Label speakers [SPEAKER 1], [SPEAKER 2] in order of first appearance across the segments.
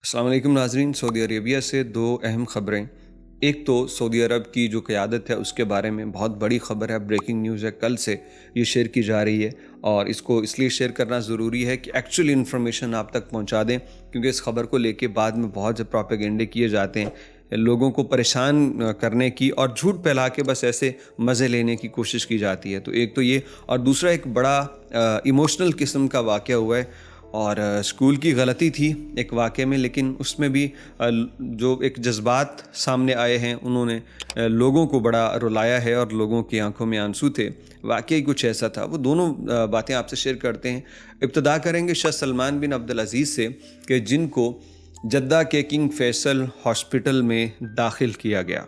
[SPEAKER 1] अस्सलाम वालेकुम नाज़रीन। सऊदी अरेबिया से दो अहम ख़बरें। एक तो सऊदी अरब की जो क़यादत है उसके बारे में बहुत बड़ी ख़बर है, ब्रेकिंग न्यूज़ है, कल से ये शेयर की जा रही है और इसको इसलिए शेयर करना ज़रूरी है कि एक्चुअल इन्फॉर्मेशन आप तक पहुंचा दें, क्योंकि इस खबर को लेके बाद में बहुत से प्रोपेगेंडे किए जाते हैं, लोगों को परेशान करने की और झूठ फैला के बस ऐसे मज़े लेने की कोशिश की जाती है। तो एक तो ये, और दूसरा एक बड़ा इमोशनल किस्म का वाक़या हुआ है और स्कूल की गलती थी एक वाक़े में, लेकिन उसमें भी जो एक जज्बात सामने आए हैं उन्होंने लोगों को बड़ा रुलाया है और लोगों की आंखों में आंसू थे। वाक़ई कुछ ऐसा था। वो दोनों बातें आपसे शेयर करते हैं। इब्तिदा करेंगे शाह सलमान बिन अब्दुल अज़ीज़ से, कि जिनको जद्दा के किंग फैसल हॉस्पिटल में दाखिल किया गया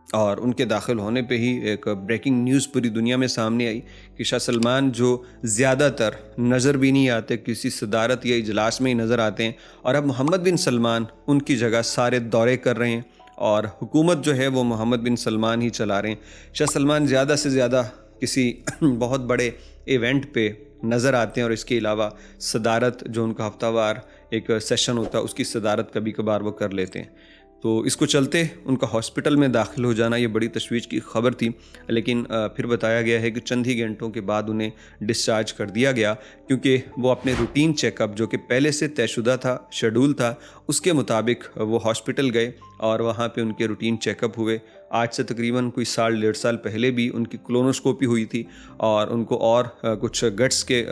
[SPEAKER 1] और उनके दाखिल होने पे ही एक ब्रेकिंग न्यूज़ पूरी दुनिया में सामने आई कि शाह सलमान, जो ज़्यादातर नज़र भी नहीं आते, किसी सदारत या इजलास में ही नज़र आते हैं, और अब मोहम्मद बिन सलमान उनकी जगह सारे दौरे कर रहे हैं और हुकूमत जो है वो मोहम्मद बिन सलमान ही चला रहे हैं। शाह सलमान ज़्यादा से ज़्यादा किसी बहुत बड़े इवेंट पे नज़र आते हैं और इसके अलावा सदारत, जो उनका हफ्तावार एक सेशन होता है, उसकी सदारत कभी कभार वो कर लेते हैं। तो इसको चलते उनका हॉस्पिटल में दाखिल हो जाना ये बड़ी तशवीश की ख़बर थी, लेकिन फिर बताया गया है कि चंद ही घंटों के बाद उन्हें डिस्चार्ज कर दिया गया, क्योंकि वो अपने रूटीन चेकअप, जो कि पहले से तयशुदा था, शेड्यूल था, उसके मुताबिक वो हॉस्पिटल गए और वहाँ पे उनके रूटीन चेकअप हुए। आज से तकरीबन कोई साल डेढ़ साल पहले भी उनकी कोलोनोस्कोपी हुई थी और उनको और कुछ गट्स के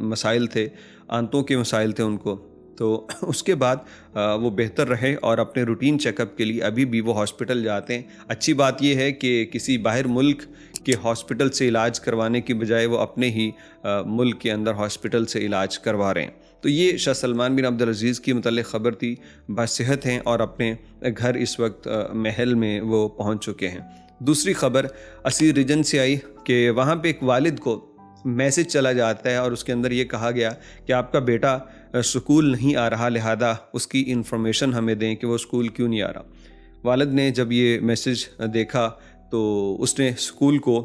[SPEAKER 1] मसाइल थे, आंतों के मसाइल थे उनको। तो उसके बाद वो बेहतर रहे और अपने रूटीन चेकअप के लिए अभी भी वो हॉस्पिटल जाते हैं। अच्छी बात यह है कि किसी बाहर मुल्क के हॉस्पिटल से इलाज करवाने की बजाय वो अपने ही मुल्क के अंदर हॉस्पिटल से इलाज करवा रहे हैं। तो ये शाह सलमान बिन अब्दुल अज़ीज़ की मुतल्लिक़ ख़बर थी। बासेहत हैं और अपने घर इस वक्त महल में वो पहुँच चुके हैं। दूसरी ख़बर असीर रीजन से आई कि वहाँ पे एक वालिद को मैसेज चला जाता है और उसके अंदर ये कहा गया कि आपका बेटा स्कूल नहीं आ रहा, लिहाजा उसकी इन्फॉर्मेशन हमें दें कि वो स्कूल क्यों नहीं आ रहा। वालिद ने जब ये मैसेज देखा तो उसने स्कूल को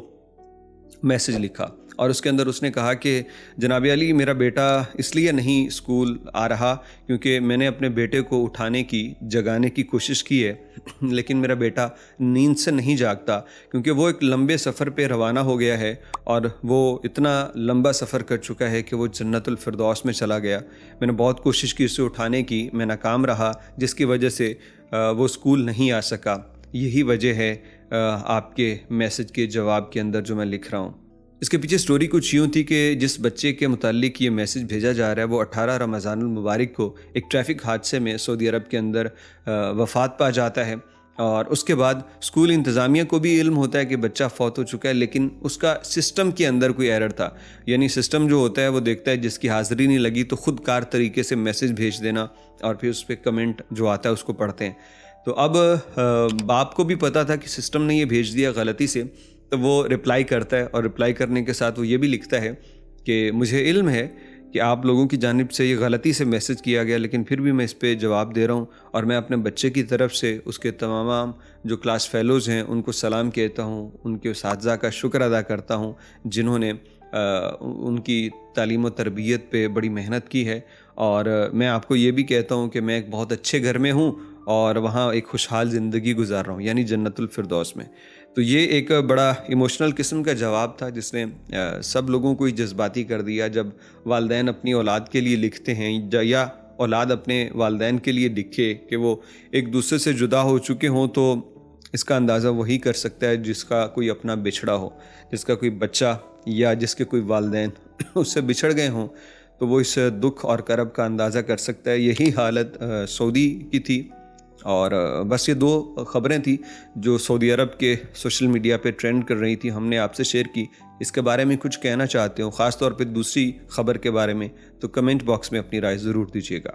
[SPEAKER 1] मैसेज लिखा और उसके अंदर उसने कहा कि जनाब अली, मेरा बेटा इसलिए नहीं स्कूल आ रहा क्योंकि मैंने अपने बेटे को उठाने की, जगाने की कोशिश की है, लेकिन मेरा बेटा नींद से नहीं जागता क्योंकि वो एक लंबे सफ़र पे रवाना हो गया है और वो इतना लंबा सफ़र कर चुका है कि वो जन्नतुल फिरदौस में चला गया। मैंने बहुत कोशिश की उसे उठाने की, मैं नाकाम रहा, जिसकी वजह से वो स्कूल नहीं आ सका। यही वजह है आपके मैसेज के जवाब के अंदर जो मैं लिख रहा हूँ। इसके पीछे स्टोरी कुछ यूँ थी कि जिस बच्चे के मुतालिक ये मैसेज भेजा जा रहा है वो 18 रमज़ानुल मुबारक को एक ट्रैफिक हादसे में सऊदी अरब के अंदर वफ़ात पा जाता है और उसके बाद स्कूल इंतज़ामिया को भी इल्म होता है कि बच्चा फौत हो चुका है, लेकिन उसका सिस्टम के अंदर कोई एरर था। यानी सिस्टम जो होता है वो देखता है जिसकी हाज़िरी नहीं लगी तो ख़ुद कार तरीके से मैसेज भेज देना और फिर उस पर कमेंट जो आता है उसको पढ़ते हैं। तो अब बाप को भी पता था कि सिस्टम ने ये भेज दिया गलती से, तो वो रिप्लाई करता है और रिप्लाई करने के साथ वो ये भी लिखता है कि मुझे इल्म है कि आप लोगों की जानिब से ये गलती से मैसेज किया गया, लेकिन फिर भी मैं इस पे जवाब दे रहा हूँ और मैं अपने बच्चे की तरफ से उसके तमाम जो क्लास फ़ेलोज़ हैं उनको सलाम कहता हूँ, उनके उस्ताज़ा का शुक्र अदा करता हूँ जिन्होंने उनकी तालीम व तरबियत पे बड़ी मेहनत की है। और मैं आपको ये भी कहता हूँ कि मैं एक बहुत अच्छे घर में हूँ और वहाँ एक खुशहाल ज़िंदगी गुजार रहा हूँ, यानी जन्नतुल फिरदौस में। तो ये एक बड़ा इमोशनल किस्म का जवाब था जिसने सब लोगों को ही जज्बाती कर दिया। जब वालिदैन अपनी औलाद के लिए लिखते हैं या औलाद अपने वालिदैन के लिए लिखे कि वो एक दूसरे से जुदा हो चुके हों, तो इसका अंदाज़ा वही कर सकता है जिसका कोई अपना बिछड़ा हो, जिसका कोई बच्चा या जिसके कोई वालिदैन उससे बिछड़ गए हों, तो वो इस दुख और करब का अंदाज़ा कर सकता है। यही हालत सऊदी की थी। और बस ये दो ख़बरें थी जो सऊदी अरब के सोशल मीडिया पे ट्रेंड कर रही थी, हमने आपसे शेयर की। इसके बारे में कुछ कहना चाहते हो, ख़ास तौर पे दूसरी ख़बर के बारे में, तो कमेंट बॉक्स में अपनी राय ज़रूर दीजिएगा।